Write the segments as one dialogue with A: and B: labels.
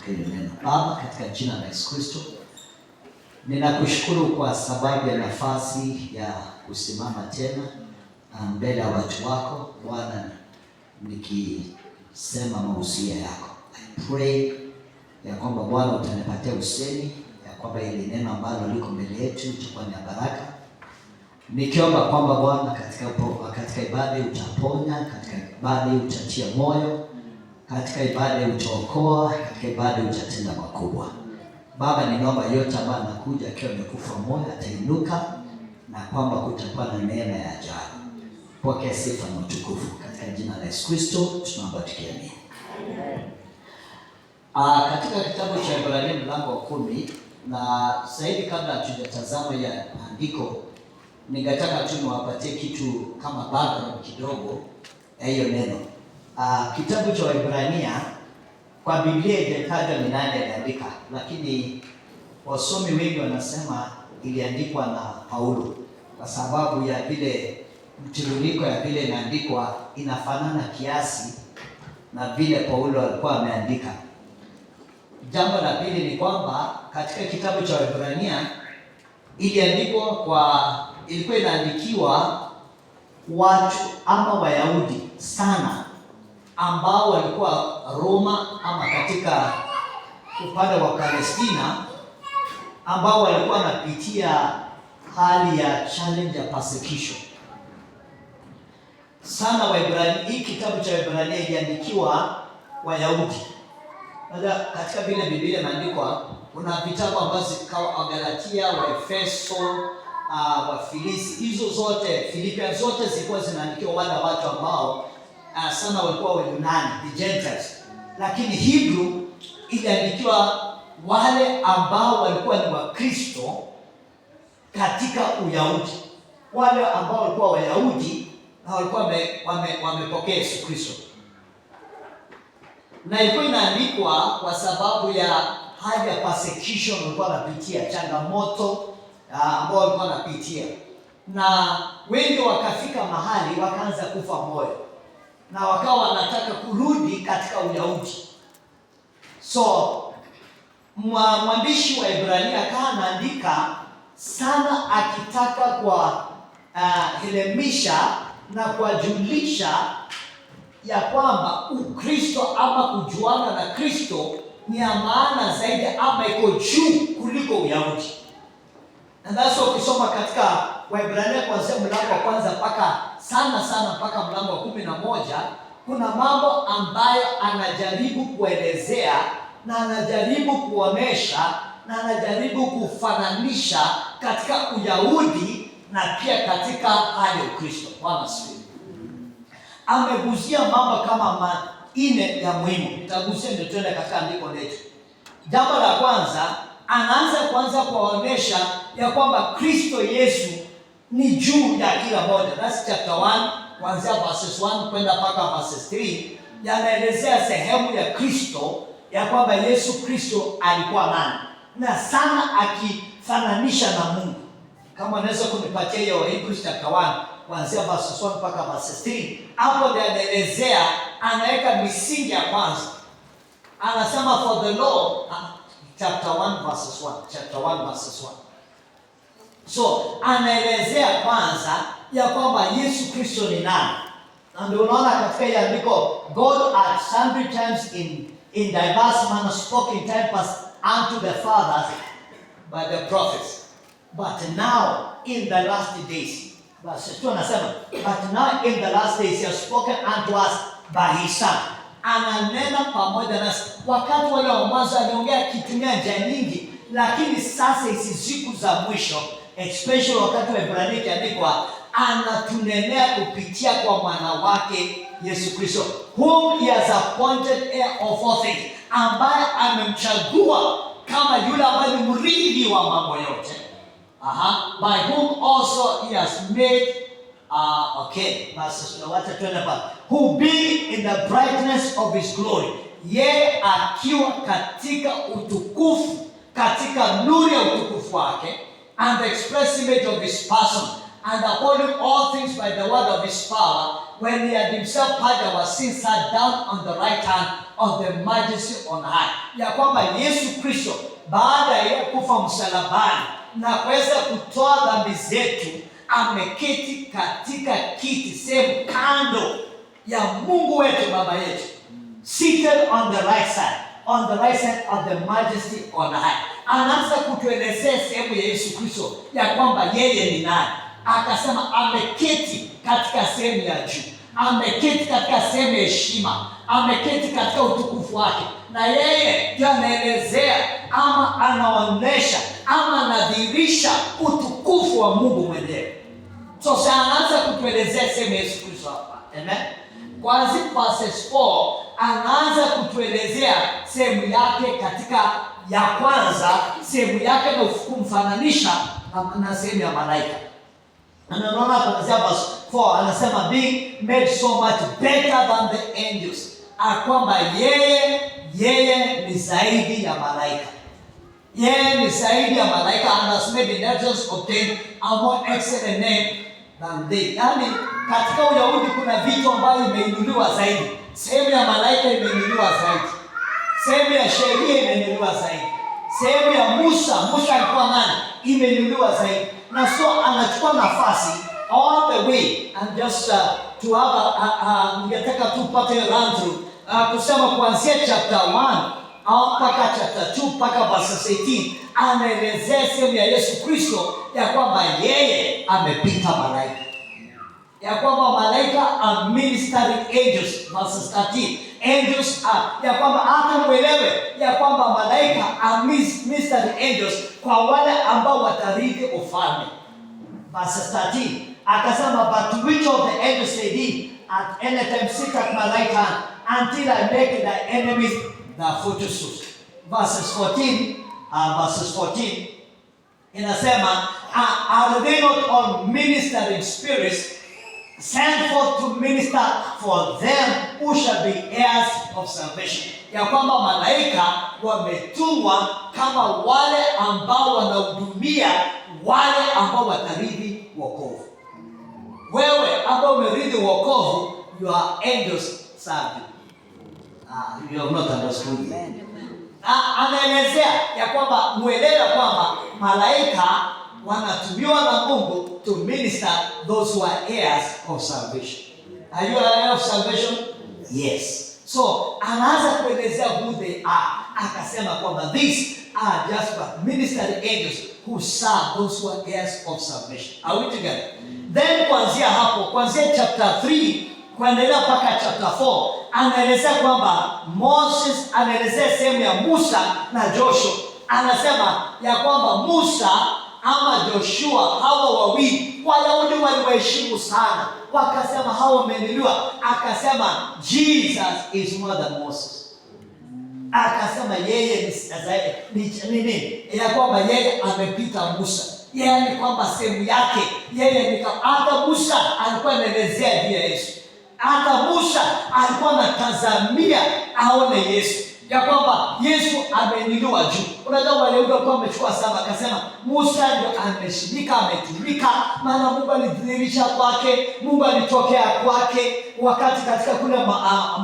A: katika hilo neno. Baba, katika jina la Yesu Kristo, ninakushukuru kwa sababu ya nafasi ya kusimama tena mbele ya watu wako Bwana, nikisema mausia yako. I pray ya kwamba Bwana utanipatia usemi, ya kwamba ile neno ambalo liko mbele yetu itakuwa ni baraka. Nikiomba kwamba Bwana katika ibada utaponya, katika ibada utatia moyo, katika ibada utaokoa, katika ibada utatenda makubwa. Baba, ninaomba yote ambayo anakuja akiwa amekufa moyo atainuka, na kwamba kutakuwa na neema ya ajabu. Pokea sifa na utukufu katika jina la Yesu Kristo tunaomba tukiamini. Katika kitabu cha Ibrania mlango wa 10, na zaidi kabla hatujatazama ya andiko, ningetaka tu niwapatie kitu kama background kidogo ya hiyo neno. Kitabu cha Ibrania kwa Biblia haijatajwa ni nani aliandika, lakini wasomi wengi wanasema iliandikwa na Paulo, kwa sababu ya vile mtiririko ya vile inaandikwa inafanana kiasi na vile Paulo alikuwa ameandika. Jambo la pili ni kwamba katika kitabu cha Ibrania ilikuwa inaandikiwa watu ama Wayahudi sana ambao walikuwa Roma ama katika upande wa Palestina, ambao walikuwa wanapitia hali ya challenge ya persecution sana. Waibrania, hii kitabu cha Ibrania iliandikiwa Wayahudi. Katika vile Biblia imeandikwa kuna vitabu ambazo kama Galatia, Waefeso, Wafilisi, hizo zote, Filipia, zote zilikuwa zinaandikiwa wale watu ambao sana walikuwa Wayunani, the Gentiles. Lakini Hebrew iliandikiwa wale ambao walikuwa ni Wakristo katika Uyahudi, wale ambao walikuwa Wayahudi na walikuwa wamepokea Yesu Kristo. Na ilikuwa inaandikwa kwa sababu ya hali ya persecution walikuwa wanapitia, changamoto ambao walikuwa wanapitia, na wengi wakafika mahali wakaanza kufa moyo na wakawa wanataka kurudi katika Uyahudi. So mwandishi wa Ibrania akawa anaandika sana akitaka kwa elimisha na kuwajulisha ya kwamba Ukristo ama kujuana na Kristo ni ya maana zaidi ama iko juu kuliko Uyahudi. Na ndio ukisoma katika Waebrania kuanzia mlango wa kwanza mpaka mpaka mlango wa 11, kuna mambo ambayo anajaribu kuelezea na anajaribu kuonesha na anajaribu kufananisha katika Uyahudi na pia katika hali ya Ukristo. Bwana asifiwe. Ameguzia mambo kama manne ya muhimu. Nitagusia ndio tuende katika andiko letu. Jambo la kwanza, anaanza kuwaonesha ya kwamba Kristo Yesu ni juu ya kila moja. That's chapter 1 kuanzia verses 1 kwenda mpaka verses 3. Yanaelezea sehemu ya Kristo, ya kwamba Yesu Kristo alikuwa nani, na sana akifananisha na Mungu. Kama unaweza kunipatia hiyo Hebrews chapter 1 kuanzia verses 1 mpaka verses 3. Hapo ndio anaelezea, anaweka misingi ya kwanza. Anasema for the law, chapter 1 verses 1, chapter 1 verses 1. So anaelezea kwanza ya kwamba Yesu Kristo ni nani. Na ndio unaona katika ile andiko, God at sundry times in diverse manner spoke in time past unto the fathers by the prophets, but now in the last days. Verse 2 anasema, but now in the last days he has spoken unto us by his son. Ananena pamoja nasi. Wakati wale wa mwanzo aliongea kitumia njia nyingi, lakini sasa hizi siku za mwisho, especially wakati wa Ibrania kiandikwa, anatunenea kupitia kwa mwana wake Yesu Kristo, whom he has appointed heir of all things, ambaye amemchagua kama yule ambaye ni mrithi wa mambo yote. By whom also he has made who being in the brightness of his glory, yeye akiwa katika utukufu, katika nuru ya utukufu wake, and the express image of his person, and upholding all things by the word of his power, when he had himself purged our sins, sat down on the right hand of the majesty on high. Ya kwamba Yesu Kristo baada ya kufa msalabani na kuweza kutoa dhambi zetu, ameketi katika kiti sehemu kando ya Mungu wetu Baba yetu, seated on the right side of the majesty on high. Anaanza kutuelezea sehemu ya Yesu Kristo ya kwamba yeye ni nani. Akasema ameketi katika sehemu ya juu, ameketi katika sehemu ya heshima, ameketi katika utukufu wake, na yeye ndio anaelezea ama anaonyesha ama anadhihirisha utukufu wa Mungu mwenyewe. So anaanza kutuelezea sehemu ya Yesu Kristo hapa. Amen. Kwanza verses 4 anaanza kutuelezea sehemu yake katika ya kwanza, sehemu yake na kumfananisha na sehemu ya malaika. Anaona kuanzia verse 4 anasema being made so much better than the angels. Kwamba yeye ni zaidi ya malaika. Yeye ni zaidi ya malaika, and has made the angels obtain a more excellent name than they. Yaani katika Uyahudi kuna vitu ambavyo imeinuliwa zaidi. Sehemu ya malaika imeinuliwa zaidi. Sehemu ya sheria imeinuliwa zaidi. Sehemu ya Musa alikuwa nani? Imeinuliwa zaidi. Na so anachukua nafasi all the way and just to have ningetaka tupate run through kusema kuanzia chapter 1 mpaka chapter 2 mpaka verse 18, anaelezea sehemu ya Yesu Kristo ya kwamba yeye amepita malaika, ya kwamba malaika are ministering angels. Verse 13, angels are, ya kwamba hata mwelewe ya kwamba malaika are ministering angels kwa wale ambao watarithi ufalme. Verse 13 akasema, but which of the angels said he, at any time sit at my right hand until I make thy enemies thy footstool. Verses 14 inasema, are they not all ministering spirits sent forth to minister for them who shall be heirs of salvation? Ya kwamba malaika wametumwa kama wale ambao wanahudumia wale ambao watarithi wokovu. Wewe ambao umerithi wokovu, your angels serve you. You have not understood. Anaelezea ya kwamba muelewe kwamba malaika wanatumiwa na Mungu to minister those who are heirs of salvation. Are you an heir of salvation? Yes. So anaanza kuelezea who they are. Akasema kwamba these are just but ministering angels who serve those who are heirs of salvation. Are we together? Then kuanzia chapter 3 kuendelea mpaka chapter 4 anaelezea kwamba Moses anaelezea sehemu ya Musa na Joshua. Anasema ya kwamba Musa ama Joshua, hawa wawili Wayahudi waliwaheshimu sana, wakasema hawa wameinuliwa. Akasema Jesus is more than Moses. Akasema yeye ni ya kwamba yeye amepita Musa. Yeye ni kwamba sehemu yake yeye ni kama, hata Musa alikuwa anaelezea juu ya Yesu. Hata Musa alikuwa anatazamia aone Yesu, ya kwamba Yesu ameinuliwa juu. Unajua Wayahudi walikuwa wamechukua sana, akasema Musa ndio ameshindika, ametumika, maana Mungu alidhihirisha kwake, Mungu alitokea kwake wakati katika kule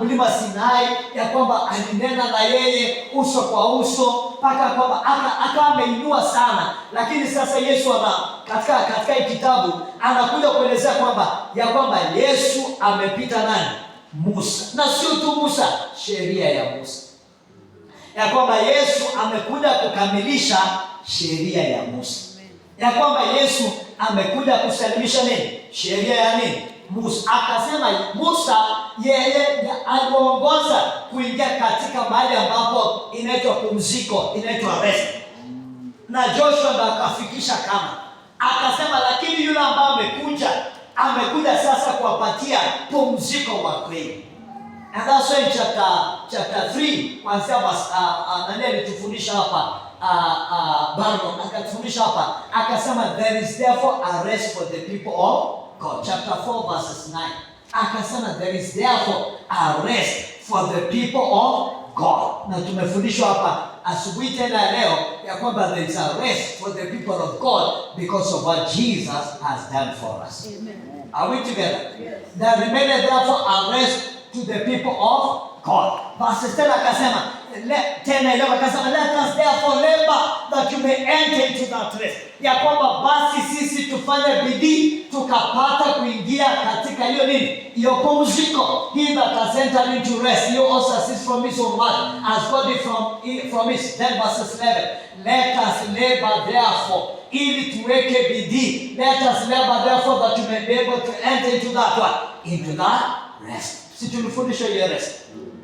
A: mlima Sinai, ya kwamba alinena na yeye uso kwa uso, mpaka kwamba akawa ameinua sana. Lakini sasa Yesu katika kitabu anakuja kuelezea kwamba ya kwamba Yesu amepita nani? Musa. Na sio tu Musa, sheria ya Musa. Ya kwamba Yesu amekuja kukamilisha sheria ya Musa. Ya kwamba Yesu amekuja kusalimisha nini? Sheria ya nini? Musa. Akasema Musa yeye aliongoza kuingia katika mahali ambapo inaitwa pumziko, inaitwa rest. Na Joshua ndo akafikisha kama. Akasema lakini yule ambaye amekuja sasa kuwapatia pumziko wa kweli. And that's why in chapter 3 kuanzia nani alitufundisha hapa Barno akatufundisha hapa, akasema there is therefore a rest for the people of God. Chapter 4 verses 9 akasema there is therefore a rest for the people of God. Na tumefundishwa hapa asubuhi tena leo ya kwamba there is a rest for the people of God because of what Jesus has done for us. Amen. Are we together? Yes. There remained therefore a rest to the people of God. Verse 10 akasema, tena ile akasema, let us therefore labor that you may enter into that rest. Ya kwamba basi sisi tufanye bidii tukapata kuingia katika hiyo nini? Hiyo pumziko. He that has entered into rest, you also cease from his own work, as God from his. Then verse 11, let us labor therefore, ili tuweke bidii. Let us labor therefore that you may be able to enter into that one, into that rest. Si tulifundishwa hiyo rest.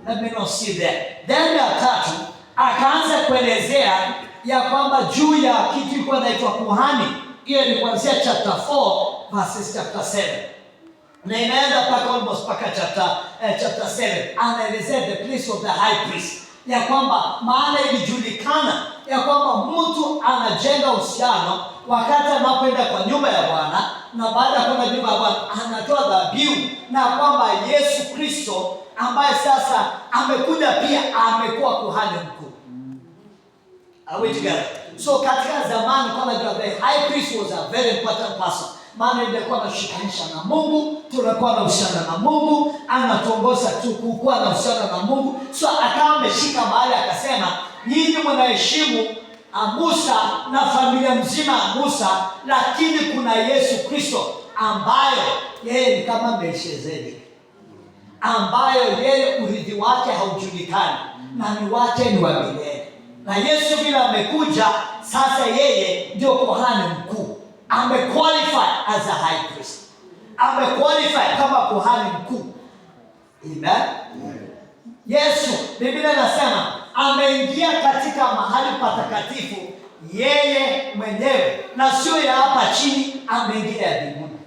A: Let me not see there. Then ya tatu akaanza kuelezea ya kwamba juu ya kitu ilikuwa inaitwa kuhani. Hiyo ni kuanzia chapter 4 verses chapter 7. Na inaenda mpaka almost mpaka chapter 7. Anaelezea the place of the high priest. Ya kwamba maana ilijulikana ya kwamba mtu anajenga uhusiano wakati anapoenda kwa nyumba ya Bwana, na baada ya kwenda nyumba ya Bwana anatoa dhabihu, na kwamba Yesu Kristo ambaye sasa amekuja pia amekuwa kuhani mkuu. Are we together? So katika zamani kama the high priest was a very important person. Maana ilikuwa anashikanisha na Mungu, tulikuwa na uhusiano na Mungu, anatuongoza kuwa na uhusiano na Mungu. So akawa ameshika mahali akasema, nyinyi mnaheshimu Musa na familia mzima ya Musa, lakini kuna Yesu Kristo ambaye yeye ni kama Melkizedeki, ambayo yeye urithi wake haujulikani na ni wake ni wa milele. Na Yesu bila amekuja sasa, yeye ndio kuhani mkuu. Amequalify as a high priest. Amequalify kama kuhani mkuu. Amen. Yesu, Biblia inasema ameingia katika mahali patakatifu yeye mwenyewe, na sio ya hapa chini, ameingia ya mbinguni.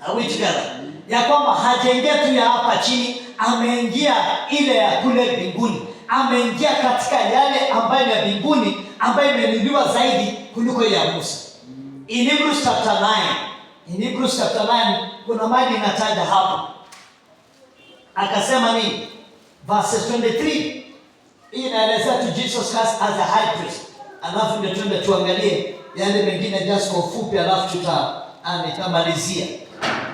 A: Are we together? Ya kwamba hajaingia tu ya hapa chini, ameingia ile ya kule mbinguni. Ameingia katika yale ambayo ya mbinguni, ambayo imeinuliwa zaidi kuliko ya Musa. In Hebrews chapter 9, kuna mahali inataja hapo. Akasema nini? Verse 23. Hii inaelezea to Jesus Christ as a high priest. Alafu ndio tuende tuangalie yale mengine just kwa ufupi, alafu tutamalizia.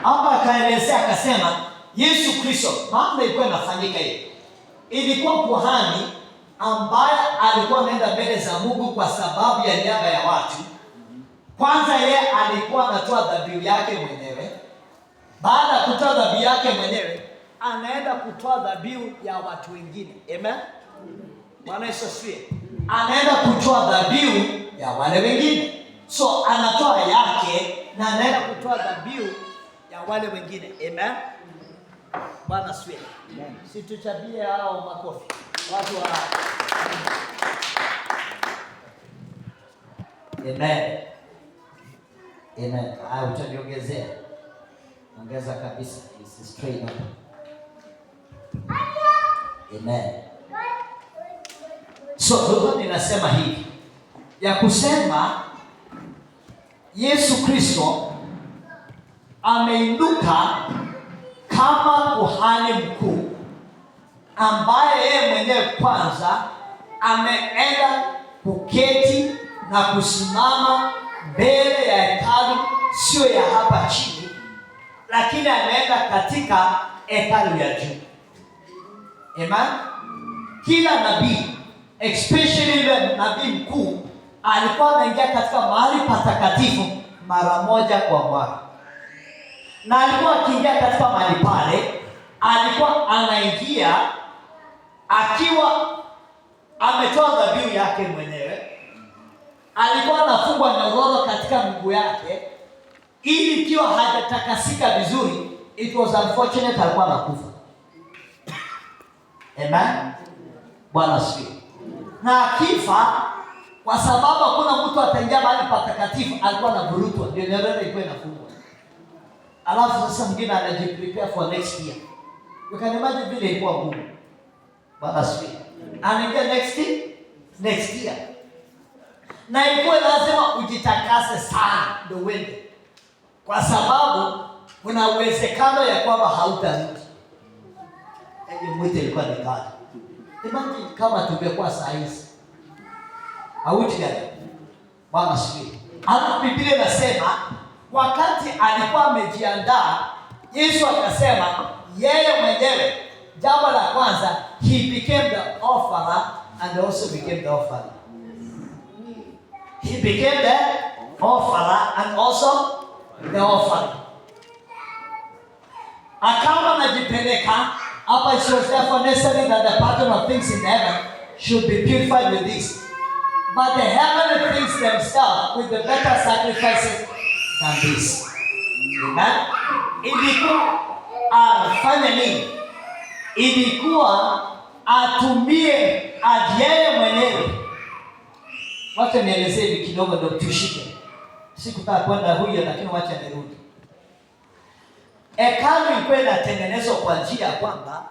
A: Hapa akaelezea akasema Yesu Kristo, maana ilikuwa inafanyika hivi. Ilikuwa kuhani ambaye alikuwa anaenda mbele za Mungu kwa sababu ya niaba ya watu. Kwanza yeye alikuwa anatoa dhabihu yake mwenyewe. Baada ya kutoa dhabihu yake mwenyewe, anaenda kutoa dhabihu ya watu wengine. Amen. Bwana Yesu asifiwe. Anaenda kutoa dhabihu ya wale wengine. So anatoa yake na anaenda kutoa dhabihu ya wale wengine. Amen. Bwana asifiwe. Situchabie hao makofi. Watu wa Amen. Amen. Utaniongezea. Ongeza kabisa. This is straight up. Amen. So ndio ninasema hivi ya kusema Yesu Kristo ameinuka kama kuhani mkuu ambaye yeye mwenyewe kwanza ameenda kuketi na kusimama mbele ya hekalu, sio ya hapa chini, lakini ameenda katika hekalu ya juu. Amen. Kila nabii, especially yule nabii mkuu, alikuwa anaingia katika mahali patakatifu mara moja kwa mwaka. Na alikuwa akiingia katika mahali pale, alikuwa anaingia akiwa ametoa dhabihu yake mwenyewe. Alikuwa anafungwa nyororo katika miguu yake, ili ikiwa hajatakasika vizuri, it was unfortunate, alikuwa anakufa. Amen. Bwana asifiwe. Na akifa, kwa sababu hakuna mtu ataingia mahali patakatifu, alikuwa anavurutwa, ndio nyororo ilikuwa inafungwa. Alafu sasa mwingine anajiprepare for next year. You can imagine vile ilikuwa ngumu. Bwana asifiwe. Anaingia next year. Na ilikuwa lazima ujitakase sana ndio uende, kwa sababu kuna uwezekano ya kwamba hautarudi. Hiyo mwito ilikuwa ni kali. Imagine kama tungekuwa saa hizi. Hauti gani? Bwana asifiwe. Alafu Biblia inasema wakati alikuwa amejiandaa, Yesu akasema yeye mwenyewe Jambo la kwanza, he became the offerer and also became the offering. He became the offerer and also the offering. Akawa anajipeleka hapa. It was therefore necessary that the pattern of things in heaven should be purified with this, but the heavenly things themselves with the better sacrifices than this. Amen. Ilikuwa afanye nini? Ilikuwa atumie yeye mwenyewe. Wacha nielezee hivi kidogo ndio tushike. Sikutaka kwenda huyo, lakini wacha nirudi. Hekalu ilikuwa inatengenezwa kwa njia ya kwamba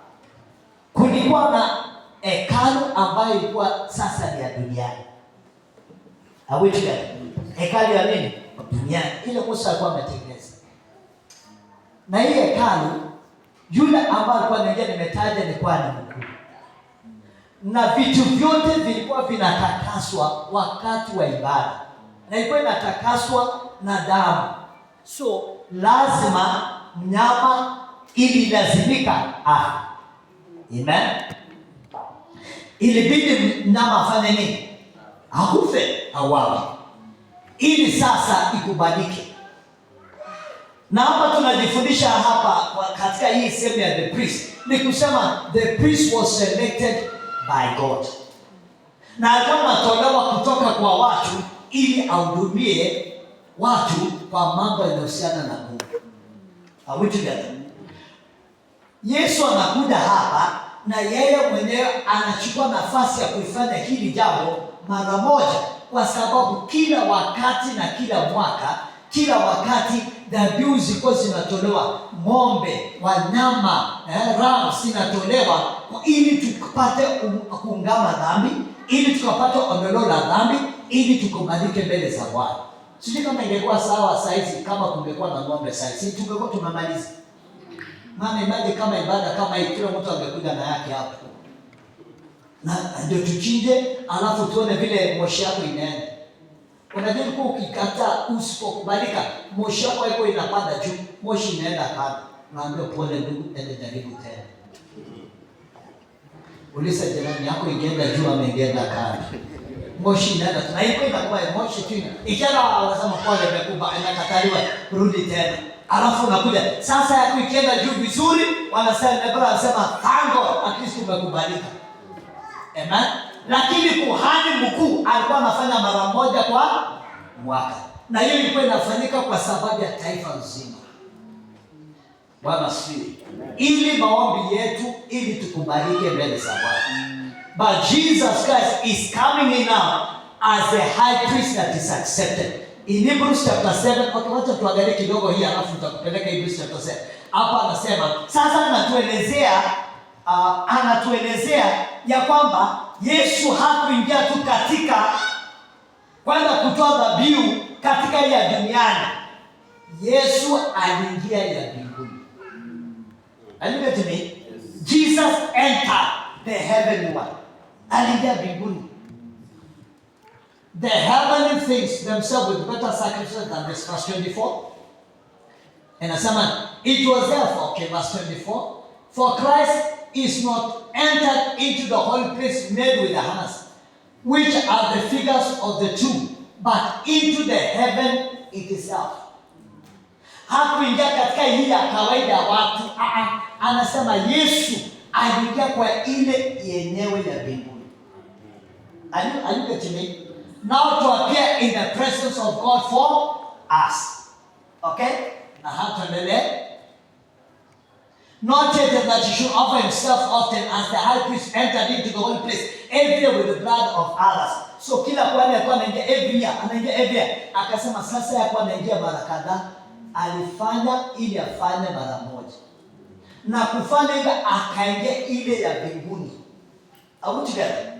A: kulikuwa na hekalu ambayo ilikuwa sasa ni ya duniani. Hawezi hekalu ya nini? Duniani. Ile Musa alikuwa ametengeneza. Na hii hekalu yule ambaye alikuwa anaingia, nimetaja ni kwa ni mkuu. Na vitu vyote vilikuwa vinatakaswa wakati wa ibada. Na ilikuwa inatakaswa na damu. So lazima mnyama ililazimika afe. Amen. Ilibidi mnyama afanye nini? Akufe, auawe. Ili sasa ikubalike. Na hapa tunajifundisha hapa katika hii sehemu ya the priest. Ni kusema the priest was selected by God. Na alikuwa anatolewa kutoka kwa watu ili ahudumie watu kwa mambo yanayohusiana na Mungu. Are we together? Yesu anakuja hapa na yeye mwenyewe anachukua nafasi ya kuifanya hili jambo mara moja, kwa sababu kila wakati na kila mwaka, kila wakati dhabihu zilikuwa zinatolewa, ng'ombe, wanyama, rams zinatolewa ili tupate kuungama dhambi, ili tukapate ondoleo la dhambi, ili tukubalike mbele za Bwana. Sijui kama ingekuwa sawa saizi kama kungekuwa na ng'ombe saizi, tungekuwa tumemaliza. Maana imagine kama ibada kama hii kila mtu angekuja na yake hapo. Na ndio tuchinje, alafu tuone vile moshi yako inaenda. Unajua kwa ukikataa, usipokubalika, moshi yako haiko inapanda juu, moshi inaenda kando. Naambia pole ndugu, ende jaribu tena. Uliza jirani yako ingeenda juu ama ingeenda kando. Moshi inaenda, na iko inakuwa moshi tu. Ikiwa wanasema pole imekuba, inakataliwa, rudi tena. Alafu unakuja, sasa yako ikienda juu vizuri, wanasema tango, at least umekubalika. Amen. Lakini kuhani mkuu alikuwa anafanya mara moja kwa mwaka. Na hiyo ilikuwa inafanyika kwa sababu ya taifa nzima. Bwana asifiwe. Ili maombi yetu, ili tukubalike mbele za Bwana. But Jesus Christ is coming in now as a high priest that is accepted. In Hebrews chapter 7, wacha tuangalie kidogo hii alafu tutakupeleka Hebrews chapter 7. Hapa anasema, sasa anatuelezea ya kwamba Yesu hakuingia tu katika kwenda kutoa dhabihu katika ya duniani. Yesu aliingia ya mbinguni. Are you getting me? Jesus entered the heavenly one. Aliingia mbinguni. The heavenly things themselves with better sacrifices than this. Verse 24. And it was therefore, okay, verse 24. For Christ is not entered into the holy place made with the hands, which are the figures of the two, but into the heaven itself. Hakuingia katika hii ya kawaida watu. Anasema Yesu aliingia kwa ile yenyewe ya mbinguni. Are you getting me? Now to appear in the presence of God for us. Okay? Na hatuendelee. Not yet that he should offer himself often as the high priest entered into the holy place every year with the blood of others. So kila kwani alikuwa anaingia every year. Akasema sasa yakuwa anaingia mara kadhaa. Alifanya ili afanye mara moja. Na kufanya ile akaingia ile ya mbinguni. Are we together?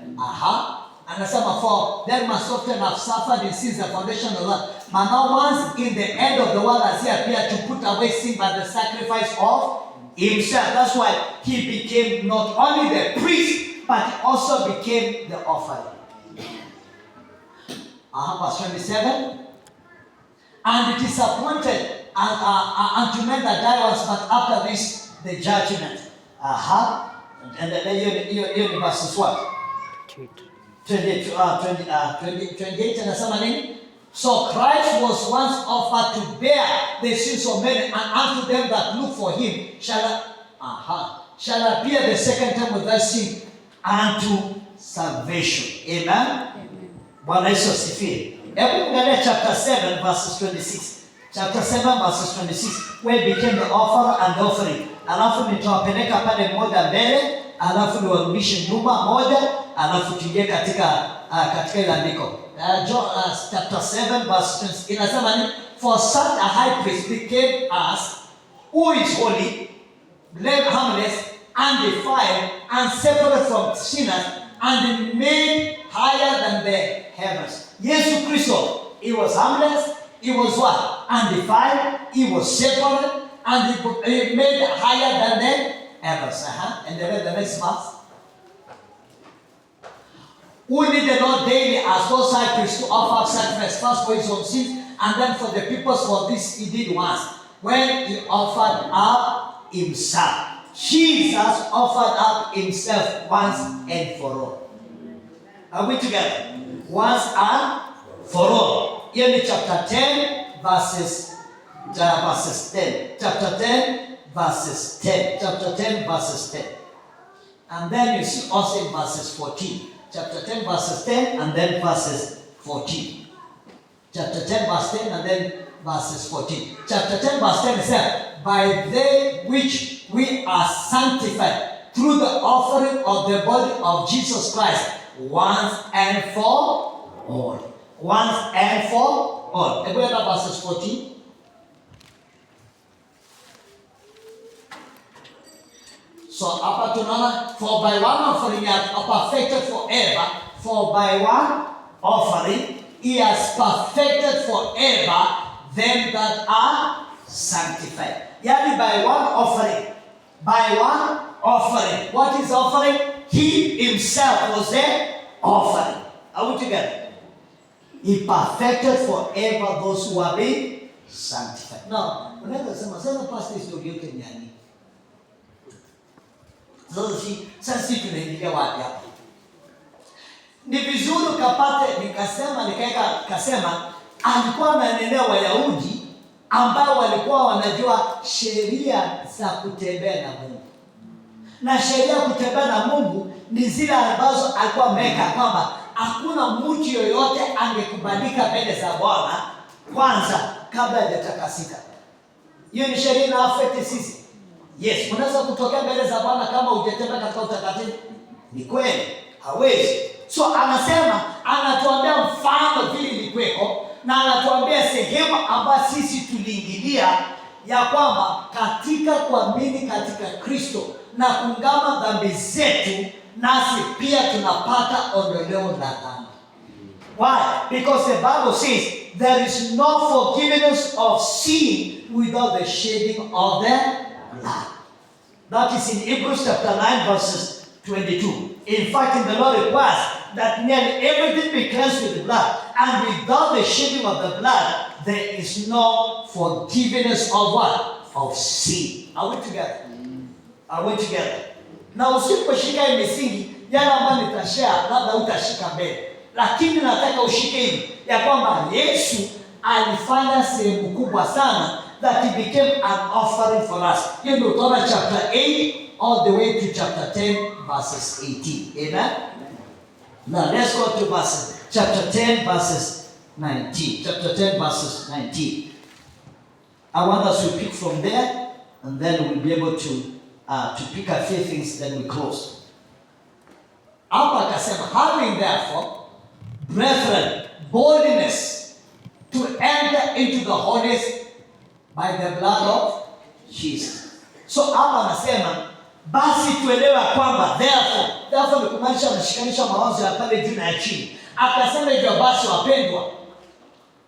A: Anasema for them must often have suffered in since the foundation of the world. But now once in the end of the world as he appeared to put away sin by the sacrifice of himself. That's why he became not only the priest, but he also became the offering. Verse 27. And it is appointed unto men that die once, but after this the judgment. And hiyo ni verses what? 28 anasema nini? So Christ was once offered to bear the sins of many, and unto them that look for him shall appear the second time without sin unto salvation. Amen. Bwana Yesu asifiwe. Hebu angalia chapter 7 verses 26. Chapter 7 verses 26, where became the offer and the offering. Alafu nitawapeleka pale mmoja mbele, alafu niwarudishe nyuma moja, alafu tuingie katika ile andiko. Chapter 7 verse 26 inasema ni, for such a high priest became us, who is holy, harmless, undefiled, and separate from sinners, and made higher than the heavens. Yesu Kristo, he was harmless, he was what? Undefiled, he was separate, and he made higher than the heavens. And then the next verse. Who needed not daily as those high priests to offer sacrifice first for his own sins, and then for the people's. For this he did once, when he offered up himself. Jesus offered up himself once and for all. Are we together? Once and for all. Here in chapter 10 verses 10. Chapter 10 verses 10. Chapter 10 verses 10. And then you see also in verses 14. Chapter 10 verses 10 and then verses 14. Chapter 10 verse 10 and then verses 14. Chapter 10 verse 10 says, by they which we are sanctified through the offering of the body of Jesus Christ, once and for all. Once and for all. And go to verses 14. So hapa tunaona, for by one offering he has perfected forever. For by one offering he has perfected forever them that are sanctified. Yani by one offering. By one offering. What is offering? He himself was the offering. Are we together? He perfected forever those who are being sanctified. Now, unaweza sema sasa pastor historia yake ni nani? Sasa tunaingia wapi hapa? Ni vizuri kapate, nikasema alikuwa ananenea Wayahudi ambao walikuwa wanajua sheria za kutembea na Mungu. Na sheria kutembea na Mungu ni zile ambazo alikuwa ameweka kwamba hakuna mtu yoyote angekubalika mbele za Bwana kwanza kabla hajatakasika. Hiyo ni sheria na affect sisi. Yes, unaweza kutokea mbele za Bwana kama hujatembea katika utakatifu. Ni kweli, hawezi. So anasema, anatuambia mfano vile ilikuweko, na anatuambia sehemu ambayo sisi tuliingilia, ya kwamba katika kuamini katika Kristo na kuungama dhambi zetu, nasi pia tunapata ondoleo la dhambi. Why? Because the Bible says there is no forgiveness of sin without the shedding of the blood. That is in Hebrews chapter 9 verses 22. In fact, in the law requires that nearly everything be cleansed with the blood, and without the shedding of the blood, there is no forgiveness of what? Of sin. Are we together? Are we together? Na usiposhika hii misingi, yale ambayo nitashare labda utashika mbele. Lakini nataka ushike hivi ya kwamba Yesu alifanya sehemu kubwa sana, that he became an offering for us. Hiyo ndio utaona chapter 8 all the way to chapter 10 verses 18. Amen. Now let's go to chapter 10 verses 19. Chapter 10 verses 19. I want us to pick from there, and then we'll be able to pick a few things, then we close. Hapa akasema, having therefore, brethren, boldness to enter into the holiest by the blood of Jesus. So hapa anasema, basi tuelewa kwamba, therefore ni kumaanisha anashikanisha mawazo ya pale juu na ya chini. Akasema hivyo basi wapendwa,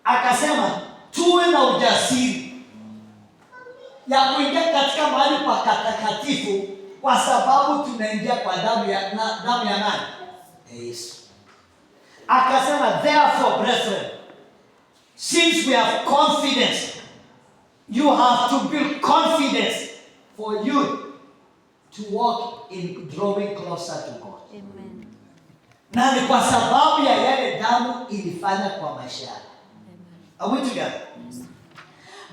A: akasema tuwe na ujasiri ya kuingia katika mahali patakatifu, kwa sababu tunaingia kwa damu ya nani? Yesu. Akasema therefore brethren, since we have confidence, you have to build confidence for you to walk in drawing closer to God.
B: Amen.
A: Na ni kwa sababu ya yale damu ilifanya kwa maisha yako. Are we together? Yes.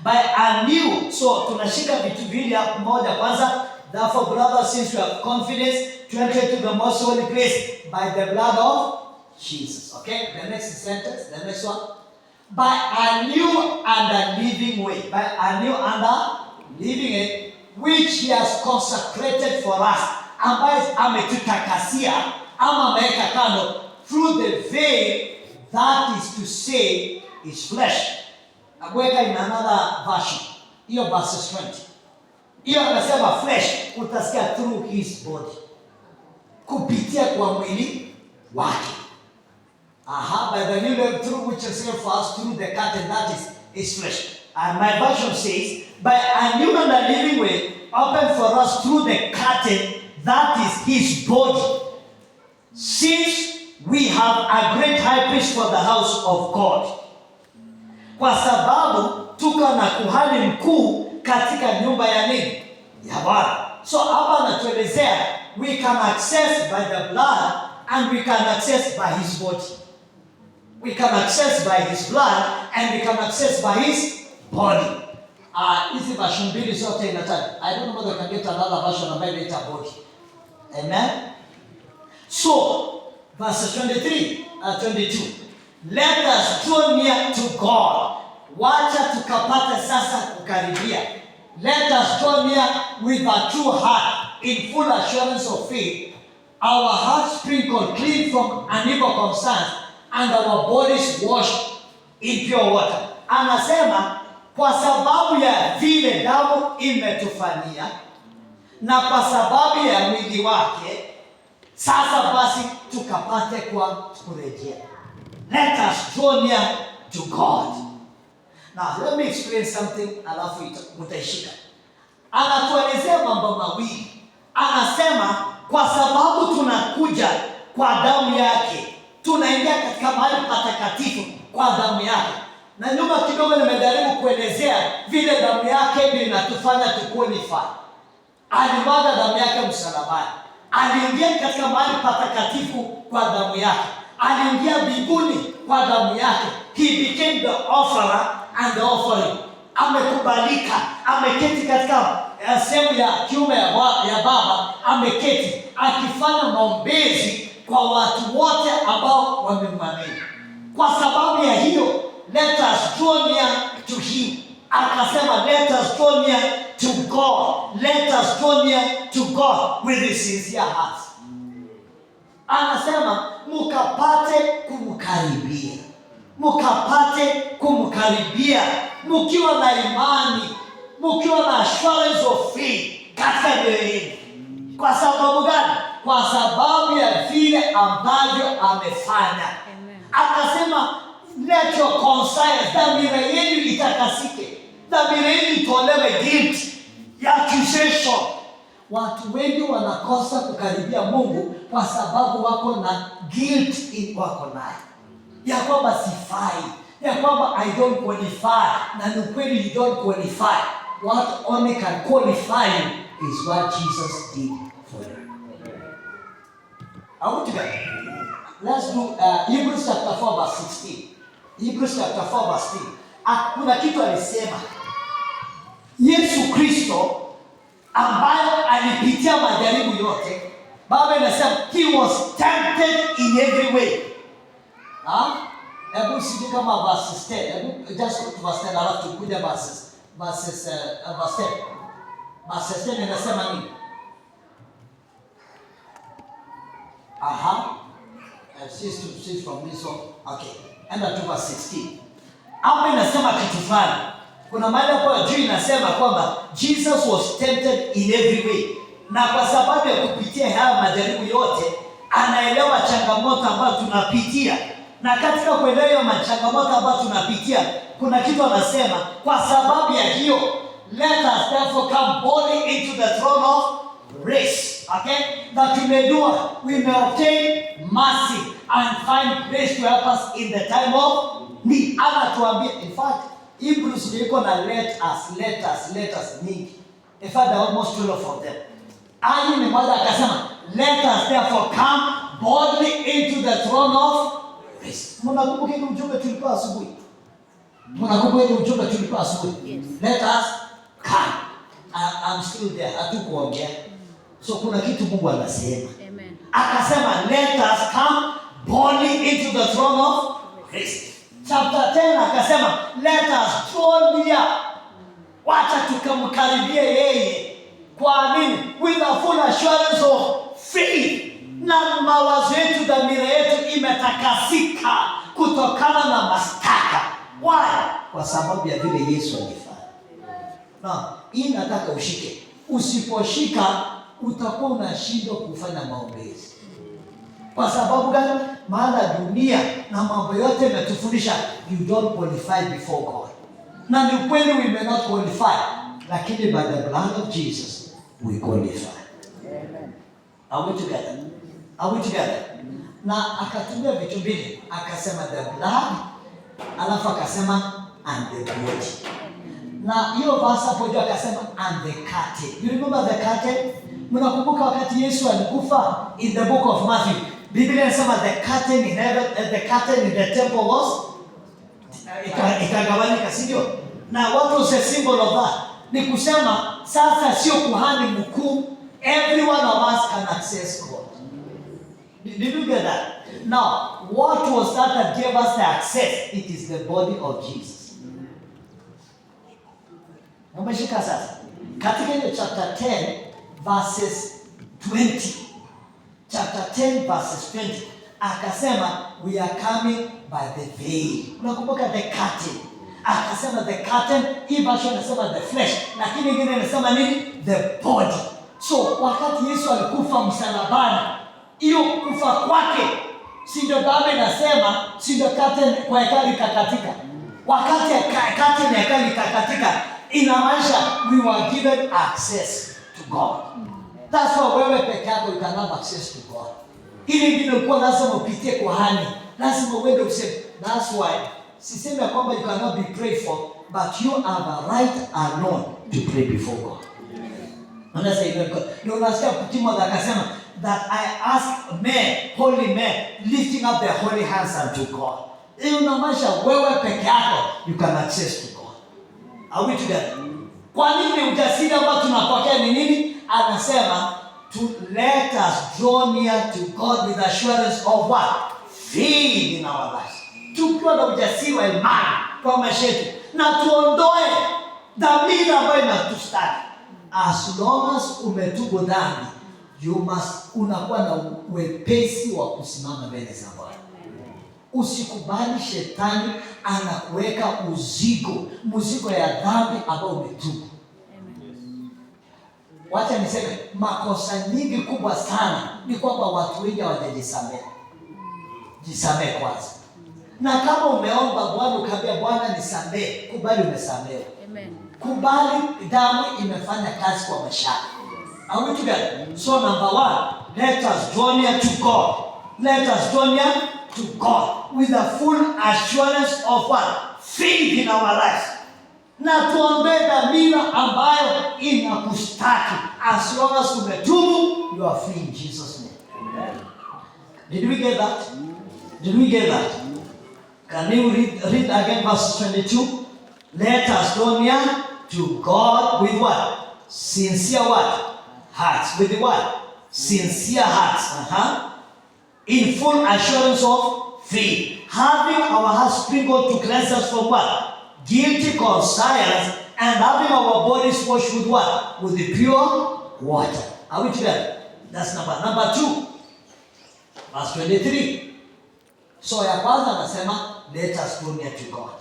A: By a new, so tunashika vitu vili hapo moja kwanza. Therefore, brothers, since we have confidence to enter to the most holy place by the blood of Jesus. Okay, the next sentence, the next one. By a new and a living way. By a new and a living way, which he has consecrated for us. Ambaye ametutakasia ama ameweka kando through the veil, that is to say, his flesh. Abweka in another version. Hiyo verses 20. Hiyo anasema flesh, utasikia through his body. Kupitia kwa mwili wake. By the new way through which is saved for us through the curtain, that is his flesh. And my version says, by a new and a living way, open for us through the curtain, that is his body. Since we have a great high priest for the house of God. Kwa sababu tuko na kuhani mkuu katika nyumba ya nini? Ya Bwana. So hapa anatuelezea we can access by the blood and we can access by his body. We can access by his blood and we can access by his body. Hizi version mbili zote inataja. I don't know whether I can get another version ambayo inaita body. Amen. So verses 23 and 22. Let us draw near to God. Wacha tukapate sasa kukaribia. Let us draw near with a true heart in full assurance of faith. Our hearts sprinkled clean from an evil conscience and our bodies washed in pure water. Anasema kwa sababu ya vile damu imetufanyia na kwa sababu ya mwili wake, sasa basi tukapate kwa kurejea. Let us draw near to God. Now let me explain something, alafu mtaishika. Anatuelezea mambo mawili. Anasema kwa sababu tunakuja kwa damu yake, tunaingia katika mahali patakatifu kwa damu yake. Na nyuma kidogo nimejaribu kuelezea vile damu yake ndio inatufanya tuqualify. Alimwaga damu yake msalabani. Aliingia katika mahali patakatifu kwa damu yake. Aliingia mbinguni kwa damu yake. He became the offerer and the offering. Amekubalika, ameketi katika sehemu ya kiume ya Baba, ameketi akifanya maombezi kwa watu wote ambao wamemwamini. Kwa sababu ya hiyo, let us draw near to him. Akasema let us draw near to God. Let us draw near to God with a sincere heart. Anasema mukapate kumkaribia. Mukapate kumkaribia mukiwa na imani, mukiwa na assurance of faith katika mioyo yenu. Kwa sababu gani? Kwa sababu ya vile ambavyo amefanya. Akasema let your conscience, dhamira yenu itakasike. Dhamira yenu itolewe guilt ya accusation. Watu wengi wanakosa kukaribia Mungu kwa sababu wako na guilt wako nayo. Ya kwamba sifai, ya kwamba I don't qualify, na ni kweli you don't qualify. What only can qualify you is what Jesus did for you. Are we together? Let's do Hebrews chapter 4 verse 16. Hebrews chapter 4 verse 16. Kuna kitu alisema. Yesu Kristo ambaye alipitia majaribu yote, Baba inasema he was tempted in every way. Hebu sisi kama verses 10. Hebu just go to verse 10 alafu tukuja verses 10. Verses 10 inasema nini? Sisi from this one. Okay. Enda to verse 16. Hapa inasema kitu fulani. Kuna mahali hapo juu inasema kwamba Jesus was tempted in every way. Na kwa sababu ya kupitia haya majaribu yote, anaelewa changamoto ambazo tunapitia. Na katika kuelewa changamoto ambazo tunapitia, kuna kitu anasema, kwa sababu ya hiyo, let us therefore come boldly into the throne of grace. Okay? That we may do, we may obtain mercy and find grace to help us in the time of need. Anatuambia, in fact, Hebrews liko na let us mingi. In fact, there are almost 12 of them. Ali ni moja akasema, let us therefore come boldly into the throne of grace. Mnakumbuka ile ujumbe tulikuwa asubuhi? Mnakumbuka ile ujumbe tulikuwa asubuhi? Yes. Let us come. I'm still there. Hatukuongea. So kuna kitu Mungu anasema. Amen. Akasema let us come boldly into the throne of grace. Chapter 10 akasema let us draw near. Wacha tukamkaribie yeye. Kwa nini? With a full assurance of faith. Na mawazo yetu, dhamira yetu imetakasika kutokana na mashtaka. Why? Kwa sababu ya vile Yesu alifanya. Na hii nataka ushike. Usiposhika utakuwa unashindwa kufanya maombezi. Kwa sababu gani? Maana dunia na mambo yote imetufundisha you don't qualify before God. Na ni kweli we may not qualify, lakini by the blood of Jesus we qualify. Amen. Are we together? Are we together? Na akatumia vitu mbili, akasema the blood, alafu akasema and the body. Na hiyo verse hapo juu akasema and the curtain. You remember the curtain? Mnakumbuka wakati Yesu alikufa in the book of Matthew. Biblia inasema the curtain in heaven, the curtain in the temple was ikagawanyika, si ndio? Na what was the symbol of that? Ni kusema sasa sio kuhani mkuu, every one of us can access God. Did you get that? Now, what was that gave us the access? It is the body of Jesus. Umeshika sasa? Katika ile chapter 10 verses 20. Chapter 10 verses 20. Akasema we are coming by the veil. Unakumbuka the curtain. Akasema the curtain, hii version inasema the flesh, lakini nyingine inasema nini? The body. So wakati Yesu alikufa msalabani, hiyo kufa kwake, si ndio Biblia inasema, si ndio curtain kwa hekalu ikakatika. Wakati curtain ya hekalu ikakatika, inamaanisha we were given access to God. That's why wewe peke yako you can have access to God. Ili ndio kwa lazima upitie kuhani. Lazima uende useme. That's why sisemi kwamba you cannot be prayed for, but you have a right alone to pray before God. Unasema ndio unasikia Timothy akasema that I ask men, holy men, lifting up their holy hands unto God. Hiyo inamaanisha wewe peke yako you can access to God. Are we together? Kwa nini ujasiri ambao tunapokea ni nini? Anasema to let us draw near to God with assurance of what? Faith in our lives. Tukiwa na ujasiri wa imani kwa maisha yetu na tuondoe dhamira ambayo inatustaki. As long as umetubu dhambi, you must unakuwa na wepesi wa kusimama mbele za Bwana. Usikubali shetani anakuweka mzigo ya dhambi ambao umetubu. Wacha niseme makosa nyingi kubwa sana ni kwamba watu wengi hawajajisamehe. Jisamehe kwanza. Na kama umeomba Bwana ukaambia Bwana nisamehe, kubali umesamehewa. Amen. Kubali damu imefanya kazi kwa maisha. Are we together? So number 1, let us draw near to God. Let us draw near to God with a full assurance of what? Faith in our lives. Na tuombe dhamira ambayo inakustaki. As long as umetubu, you are free in Jesus' name. Amen. Did we get that? Did we get that? Can you read again verse 22? Let us draw near to God with what? Sincere what? Hearts. With what? Sincere hearts. In full assurance of faith. Having our hearts sprinkled to cleanse us from what? Guilty conscience, and having our bodies washed with what? With the pure water. Are we together? That's number 2. Verse 23. So ya kwanza anasema let us draw near to God.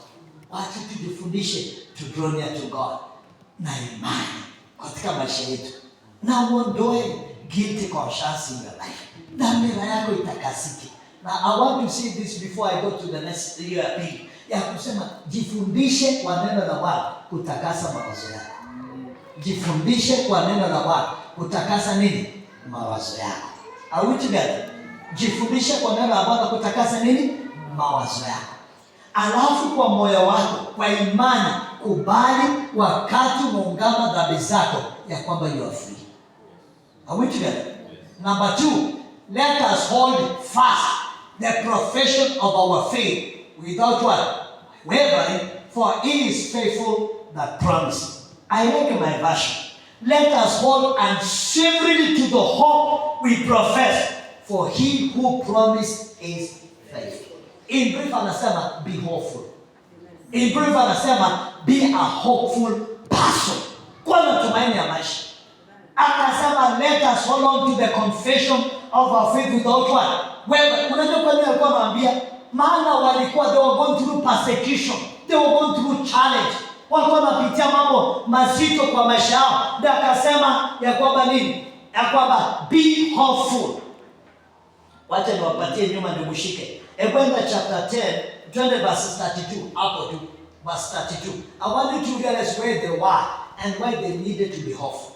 A: Wacha tujifundishe to draw near to God na imani katika maisha yetu. Na uondoe guilty conscience in your life. Dhamira yako itakasike. Now I want to say this before I go to the next year. Ya kusema jifundishe kwa neno la Bwana kutakasa mawazo yako. Jifundishe kwa neno la Bwana kutakasa nini? Mawazo yako. Are we together? Jifundishe kwa neno la Bwana kutakasa nini? Mawazo yako. Alafu kwa moyo wako, kwa imani, kubali wakati umeungama dhambi zako ya kwamba you are free. Are we together? Number 2, let us hold fast the profession of our faith without what? Wavering, for he is faithful that promised. I like my version. Let us hold unswervingly to the hope we profess, for he who promised is faithful. In brief anasema be hopeful. In brief anasema be a hopeful person. Kwa na tumaini ya maisha. Akasema let us hold on to the confession of our faith without what? Wewe unajua kwa nini alikuwa anawaambia? Maana walikuwa they were going through persecution. They were going through challenge. Walikuwa wanapitia mambo mazito kwa maisha yao. Ndio akasema ya kwamba nini? Ya kwamba be hopeful. Wacha niwapatie nyuma ndio mshike. Kwenda chapter 10, twende verse 32 hapo tu. Verse 32. I want you to realize where they were and why they needed to be hopeful.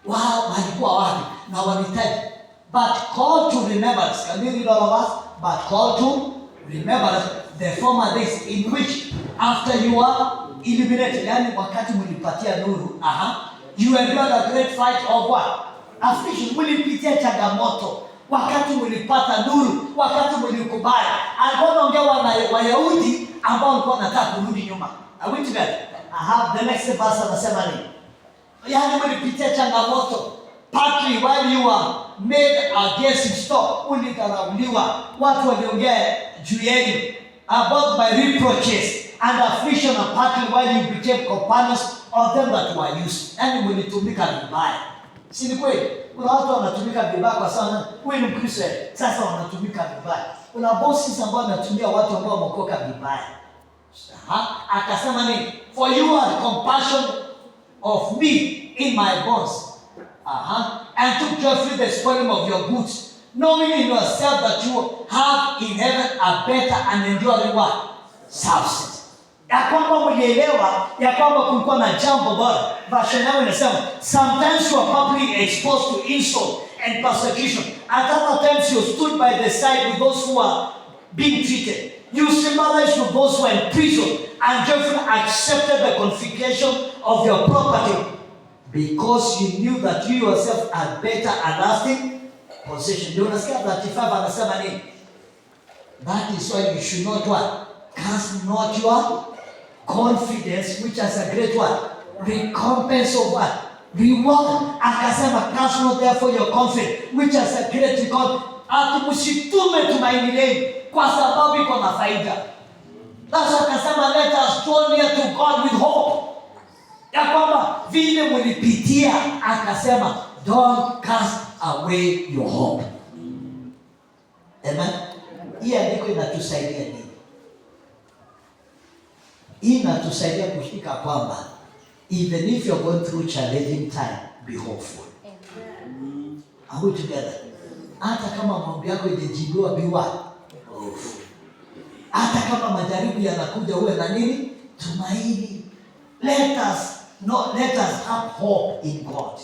A: Wao walikuwa wapi na walihitaji. But call to remembrance. Can you read all of us? But call to remembrance the former days in which after you are illuminated, yani wakati mlipatia nuru, you endured a great fight of what? Affliction. Mlipitia changamoto wakati mlipata nuru, wakati mlikubali. Alikuwa anaongea na Wayahudi ambao walikuwa wanataka kurudi nyuma. Are we together? The next verse anasema nini? Yani mlipitia changamoto. Partly while you are made against stop, ulikarauliwa, watu waliongea juu yenu, about by reproaches and affliction, and partly while you became companions of them that were used. Yani mlitumika vibaya. Si ni kweli? Kuna watu wanatumika vibaya kwa sana. Wewe ni Mkristo, sasa wanatumika vibaya. Kuna bosses ambao wanatumia watu ambao wameokoka vibaya. Akasema nini? For you are compassion of me in my bones. And took joyfully the spoiling of your goods, knowing in yourself that you have in heaven a better and enduring what? Substance. Ya kwamba mlielewa ya kwamba kulikuwa na jambo bora. Version yao inasema, sometimes you are publicly exposed to insult and persecution. At other times you stood by the side with those who are being treated. You sympathized with those who are in prison and joyfully accepted the confiscation of your property, because you knew that you yourself had better and lasting possession. Ndio unasikia 35 anasema nini? That is why you should not what? Cast not your confidence, which has a great what? Recompense of what? Reward. Akasema cast not therefore your confidence, which has a great reward. Atumsitume tumaini lenu kwa sababu iko na faida. Sasa akasema let us draw near to God with hope. Ya kwamba vile mlipitia, akasema don't cast away your hope. Amen. Hii andiko inatusaidia nini? Hii inatusaidia kushika kwamba even if you're going through challenging time, be hopeful. Amen. Are we together? Hata kama mambo yako imejibiwa, be what? Hopeful. Hata kama majaribu yanakuja, uwe na nini? Tumaini. Let us have hope in God.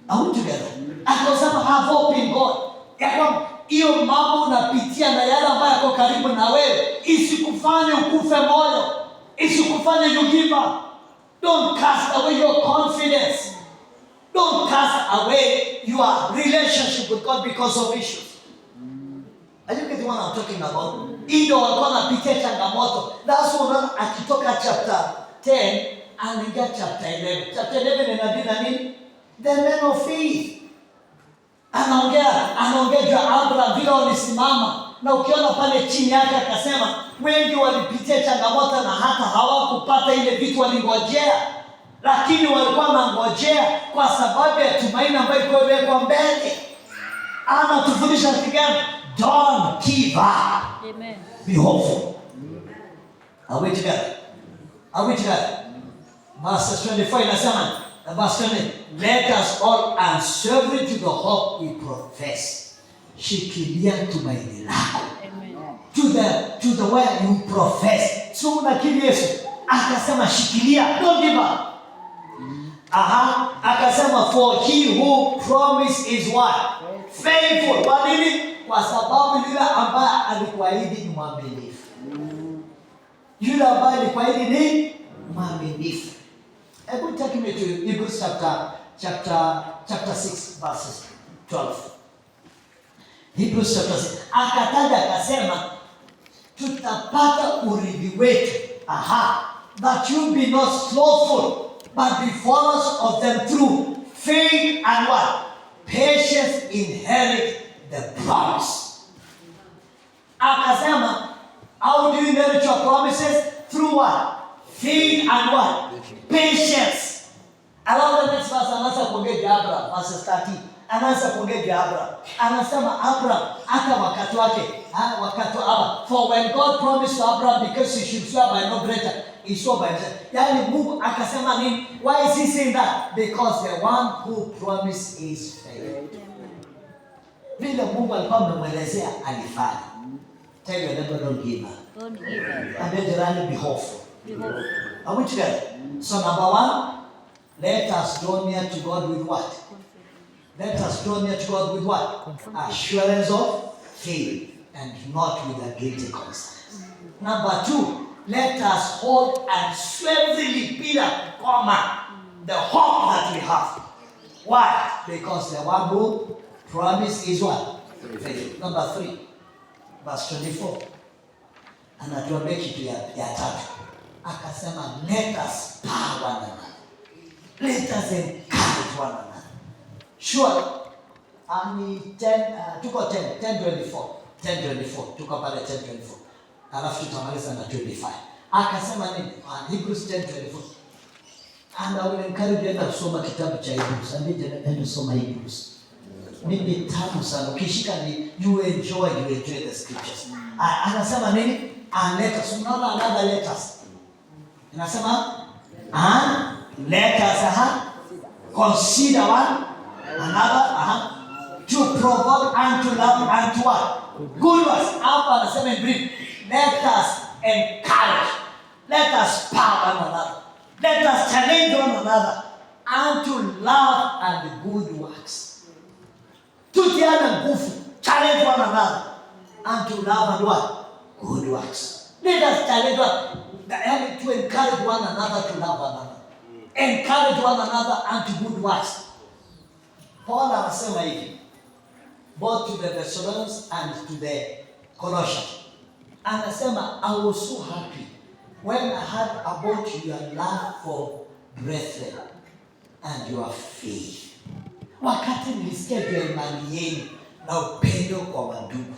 A: Are we together? Akasema have hope in God. Ya kwamba hiyo mambo unapitia na yale ambayo yako karibu na wewe isikufanye ukufe moyo, isikufanye you give up. Don't cast away your confidence. Don't cast away your relationship with God because of issues. Are you getting what I'm talking about? Ndio walikuwa wanapitia changamoto. That's why akitoka chapter 10 anaingia chapter 11. Chapter 11 inadina nini? The men of faith. Anaongea juu Abraham vile walisimama, na ukiona pale chini yake akasema wengi walipitia changamoto na hata hawakupata ile vitu walingojea, lakini walikuwa wanangojea kwa sababu ya tumaini ambayo ilikuwa imewekwa mbele. Anatufundisha kitu gani? Don't give up. Amen. Be hopeful. Are we together? Are we together? Verse 24 inasema, verse 20, let us all answer to the hope we profess. Shikilia tumaini lako. Amen. To the where you profess. So unakiri Yesu, akasema shikilia, don't give up. Akasema for he who promised is what? Faithful. Kwa nini? Kwa sababu yule ambaye alikuahidi ni mwaminifu. Yule ambaye alikuahidi ni mwaminifu. Hebu take me to Hebrews chapter chapter 6 verses 12. Hebrews chapter 6. Akataja akasema tutapata urithi wetu. That you be not slothful, but be followers of them through faith and what? Patience inherit the promise. Akasema, how do you inherit your promises? Through what? Faith and what? Patience. Allow the next verse, anaanza kuongea juu Abraham, verse 13. Anaanza kuongea juu Abraham. Anasema Abraham hata wakati wake, wakati wa for when God promised to Abraham because he should swear by no greater, he swore by himself. Yaani Mungu akasema nini? Why is he saying that? Because the one who promised is faithful. Vile Mungu alikuwa amemwelezea alifanya. Tell your neighbor, don't give up.
B: Don't give up.
A: And then generally be hopeful.
B: Be hopeful.
A: Are we together? So number one, let us draw near to God with what? Let us draw near to God with what? Assurance of faith and not with a guilty conscience. Number two, let us hold and swiftly be the hope that we have. Why? Because the one who promised is what? Faith. Number three, verse 24. Anatuambia kitu ya tatu. Akasema let us power one another. Let us encourage one another. Sure. Tuko 10:24. Tuko pale 10:24. Alafu tutamaliza na 25. Akasema nini? Hebrews 10:24. And I will encourage you to kusoma kitabu cha Hebrews. Ende soma Hebrews. Mimi tamu sana. Ukishika ni you enjoy the scriptures. Anasema nini? And let us, not another let us. Anasema let us consider one another to provoke and to love and to what? Good works. Hapa anasema in brief, let us encourage, let us power one another, let us challenge one another and to love and good works. Tutiana nguvu, challenge one another and to love and what? Good works. Let us challenge one, to encourage one another to love one another. Encourage one another and to good works. Paul anasema hivi, both to the Thessalonians and to the Colossians. Anasema, I was so happy when I heard about your love for brethren and your faith. Wakati nilisikia juu ya imani yenu na upendo kwa wandugu.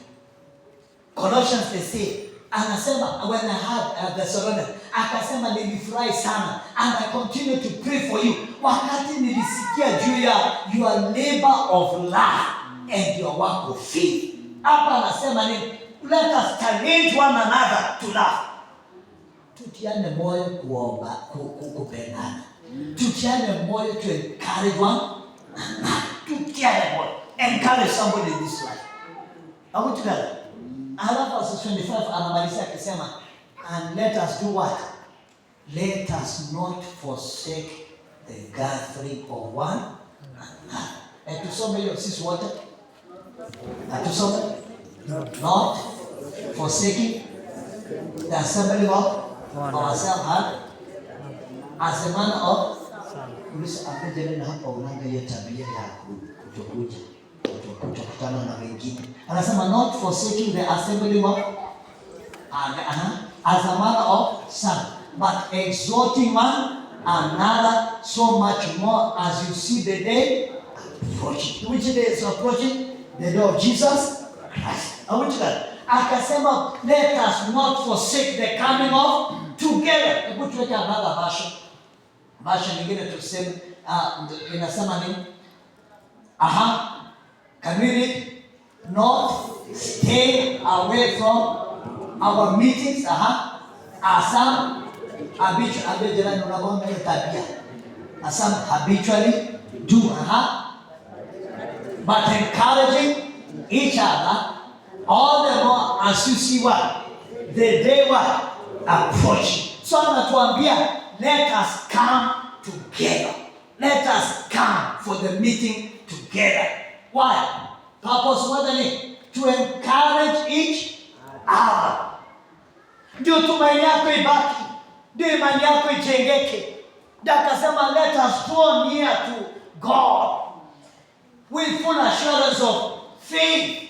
A: Colossians they say, anasema when I heard Thessalonians, akasema nilifurahi sana and I continue to pray for you. Wakati nilisikia juu ya your labor of love and your work of faith. Hapa anasema ni let us challenge one another to love. Tutiane moyo kuomba, kupendana. Tutiane moyo to encourage one another. Tutiane moyo. Encourage somebody in this life. Are we together? Alafu verse 25 anamalizia akisema and let us do what? Let us not forsake the gathering of one another. Tusome hiyo sisi wote. Tusome. Not forsaking the assembly of ourselves as a manner of na hapa unanga hiyo tabia ya kutokutana na wengine. Anasema not forsaking the assembly of as a manner of some, but exhorting one another so much more as you see the day approaching. Which day is approaching? The day of Jesus Christ. Akasema let us not forsake the coming of together. Hebu tuweke another version. Version nyingine tuseme inasema nini? Can we read? Not stay away from our meetings. As some habitually do. But encouraging each other all the more as you see what? The day what? Approaching. So anatuambia let us come together. Let us come for the meeting together. Why? Purpose more than it. To encourage each other. Ndio tumaini yako ibaki. Ndio imani yako ijengeke. Akasema let us draw near to God. with full assurance of faith,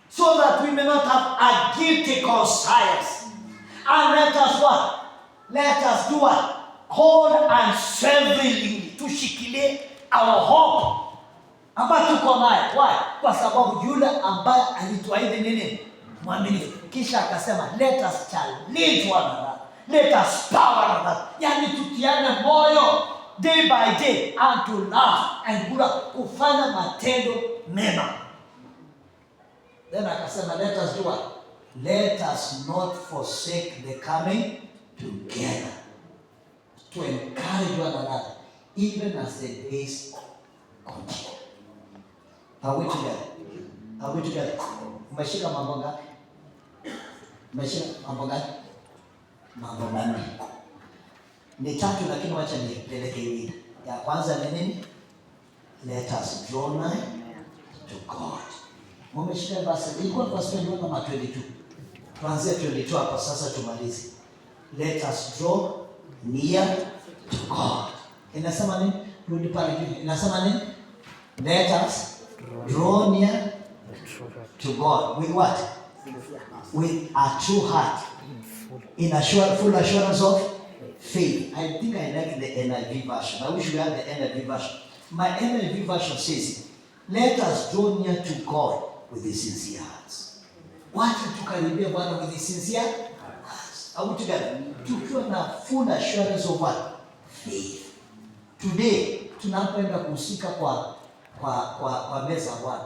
A: so that we may not have a guilty conscience. And let us what? Let us do what? Hold unswervingly, tushikilie our hope ambayo tuko nayo. Why? Kwa sababu yule ambaye alituahidi nini? Mwaminifu. Kisha akasema, let us challenge one another, let us power one another. Yani tutiane moyo day by day and to love and kufanya matendo mema. Then akasema, let us do what? Let us not forsake the coming together, to encourage one another, even as the days continue. Are we together? Are we together? Umeshika mambo ngapi? Umeshika mambo ngapi? Mambo manne. Ni tatu, lakini wacha nipeleke hivi. Ya kwanza ni nini? Let us draw nigh to God. Umeshika basi, ilikuwa verse 21 kama 22. Tuanze 22 hapo sasa tumalize. Let us draw near to God. Inasema nini? Rudi pale juu. Inasema nini? Let us draw near to God. With what? With a true heart. In a full assurance of faith. I think I like the NIV version. I wish we had the NIV version. My NIV version says, let us draw near to God with the sincere hearts. Wacha tukaribia Bwana with the sincere hearts. Are we together? Tukiwa na full assurance of what? Faith. Today, tunapoenda kuhusika kwa meza Bwana,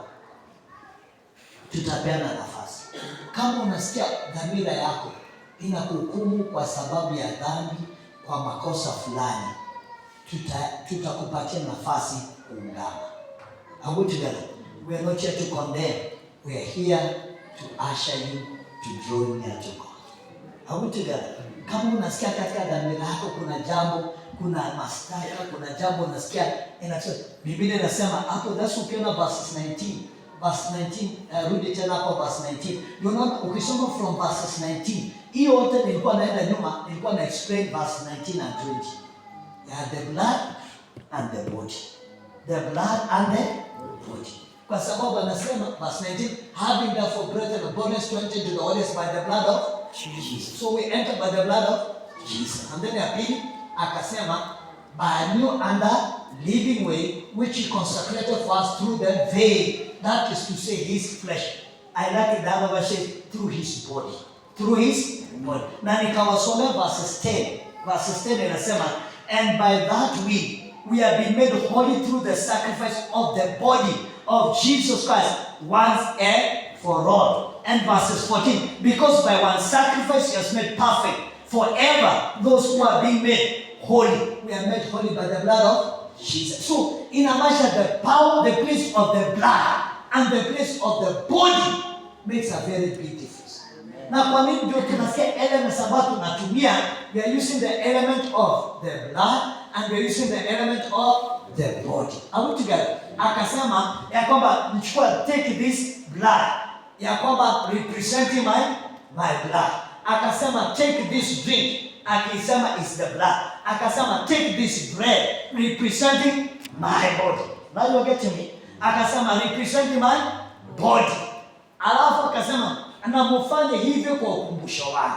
A: tutapeana nafasi. Kama unasikia dhamira yako inakuhukumu kwa sababu ya dhambi, kwa makosa fulani, tutakupatia nafasi kuungama. Are we together? We are not here to condemn. We are here to usher you to draw near to God. Are we together? Kama unasikia katika dhamira yako kuna jambo, kuna mashtaka, kuna jambo unasikia inasema, Biblia inasema hapo, that's ukiona verses 19. Verse 19, rudi tena hapo verse 19. Unaona ukisoma from verses 19, hiyo yote nilikuwa naenda nyuma, nilikuwa na explain verse 19 and 20. Yeah, the blood and the body. The blood and the body. Kwa sababu anasema verse 19, having therefore brethren the bodies to enter into the holiest by the blood of Jesus. So we enter by the blood of Jesus. And then ya pili akasema, by a new and a living way which he consecrated for us through the veil, that is to say his flesh. I like it, the other verse, through his body. Through his body. Na nikawasomea verses 10. Verses 10 inasema, and by that we have been made holy through the sacrifice of the body of Jesus Christ once and for all. And verses 14, because by one sacrifice he has made perfect forever those who are being made holy. We are made holy by the blood of Jesus. So inamaanisha the power, the place of the blood and the place of the body makes a very big difference. Na kwa nini ndio tunasikia elements ambazo tunatumia? We are using the element of the blood and we are using the element of the body. Are we together? Akasema ya kwamba nichukua, take this blood, ya kwamba representing my blood. Akasema take this drink, akisema is the blood. Akasema take this bread, representing my body. Now you get to me. Akasema representing my body. Alafu akasema na mufanye hivyo kwa ukumbusho wangu.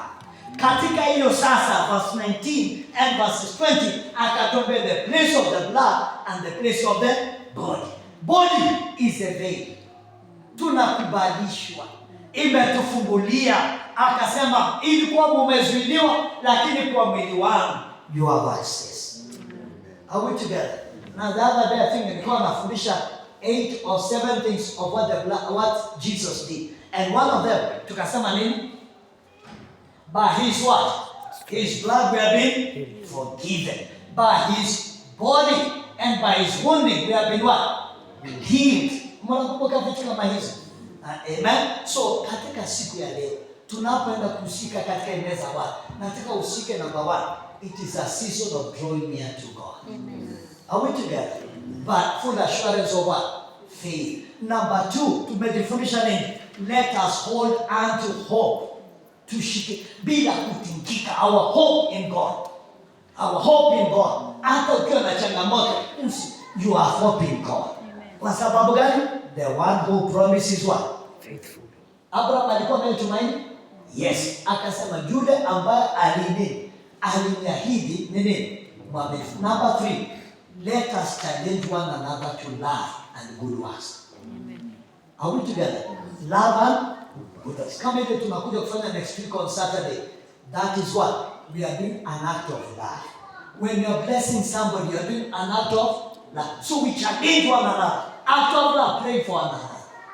A: Katika hiyo sasa verse 19 and verse 20 akatuambia the place of the blood and the place of the body. Body is a veil. Tunakubalishwa, imetufungulia. Akasema ilikuwa mumezuiliwa, lakini kwa mwili wangu you have access. Are we together? Now the other day I think nilikuwa nafundisha 8 or 7 things of what Jesus did. And one of them tukasema nini? By his what? His blood we have been forgiven. By his body and by his wounding we have been what? Healed. Mnakumbuka vitu kama hizo? Amen. So katika siku ya leo tunapoenda kushika katika meza wa, nataka usike number 1. It is a season of drawing near to God. Amen. Are we together? But full assurance of what? Faith. Number 2, tumejifundisha nini? Let us hold on to hope. Tushike bila kutingika. Our hope in God. Our hope in God. Hata ukiwa na changamoto, you are hope in God. Kwa sababu gani? The one who promises what?
B: Faithful.
A: Abraham alikuwa anayetumaini? Yes. Akasema yule ambaye aliniahidi nini? Mwaminifu. Number 3, let us challenge one another to love and good works.
B: Amen.
A: Are we together? Love and good works. Kama ile tunakuja kufanya next week on Saturday, that is what? We are doing an act of love. When you are blessing somebody, you are doing an act of love. So we challenge one another. Act of love, pray for another.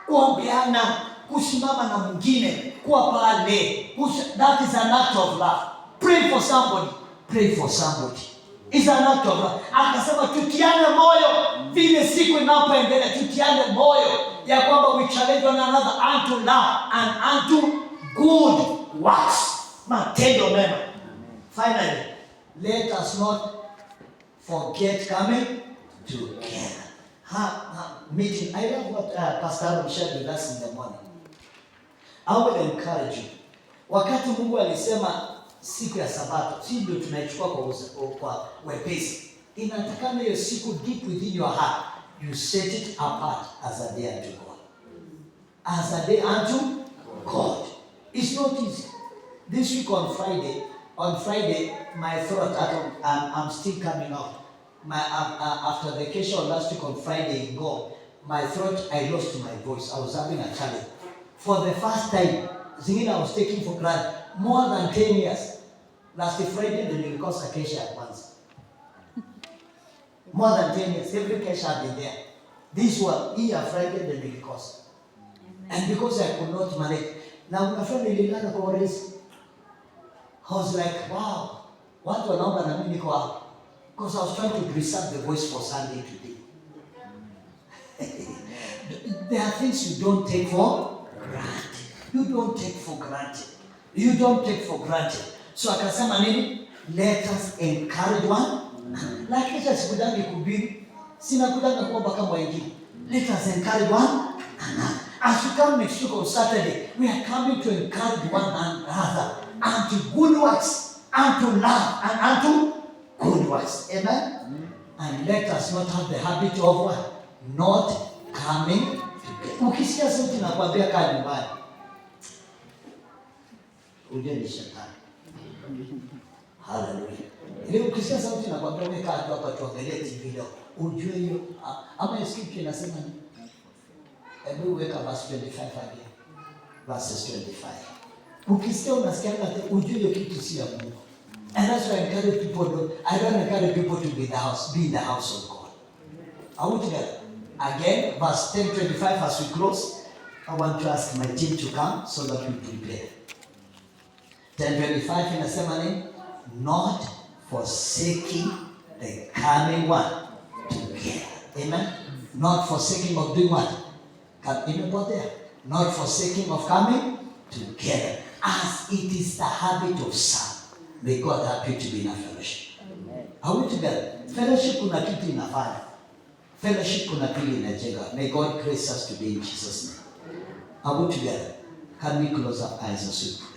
A: Kuombeana, kusimama na mwingine, kuwa pale. That is an act of love. Pray for somebody. Pray for somebody. It's an act of love. Akasema tutiane moyo vile siku inapoendelea, tutiane moyo ya kwamba we challenge one another unto love and unto good works. Matendo mema. Finally, let us not forget coming together. Meeting. I love what Pastor Aaron shared with us in the morning. I will encourage you. Wakati Mungu alisema siku ya Sabato, si ndio tunaichukua kwa wepesi. Inatakana hiyo siku deep within your heart, you set it apart as a day unto God. As a day unto God. It's not easy. This week on Friday, my throat, I'm still coming out. After the vacation last week on Friday in Go, my throat, I lost my voice. I was having a challenge. For the first time, zingine I was taking for granted, more than 10 years. Last Friday, the nilikosa kesha ya kwanza. More than 10 years, every kesha I've been there. This one, here Friday, the nilikosa. And because I could not manage. Now, my friend nililala kwa urahisi. I was like, wow, watu wanaomba na mimi niko hapo. Because I was trying to preserve the voice for Sunday today. There are things you don't take for granted. You don't take for granted. You don't take for granted. So akasema nini? Let us encourage one. Like let us kudangi kuhubiri. Sina kudanga kuomba kama wengine. Let us encourage one another. As we come next week on Saturday, we are coming to encourage one another unto good works, unto love, and unto good works. Amen? And let us not have the habit of what? Not coming together. Ukisikia sauti nakwambia kaa nyumbani. Uje ni shetani. Hallelujah. Ile ukisikia sauti nakwambia wewe kaa tu hapa tuangalie TV leo. Ujue hiyo ama scripture inasema nini? Hebu weka verse 25 again. Verses 25. Ukisikia unasikia hata ujue hiyo kitu si ya Mungu. And that's why I encourage people. I don't encourage people to be in the house of God. Are we together? Again, verse 10:25 as we close. I want to ask my team to come so that we prepare. 10:25 inasema nini? Not forsaking the coming one together. Amen. Not forsaking of doing what? Imepotea. Not forsaking of coming together, as it is the habit of some. May God help you to be in a fellowship. Amen. Are we together? Fellowship kuna kitu inafanya. Fellowship kuna pili inajenga. May God grace us to be in Jesus' name. Are we together? Can we close our eyes as we pray?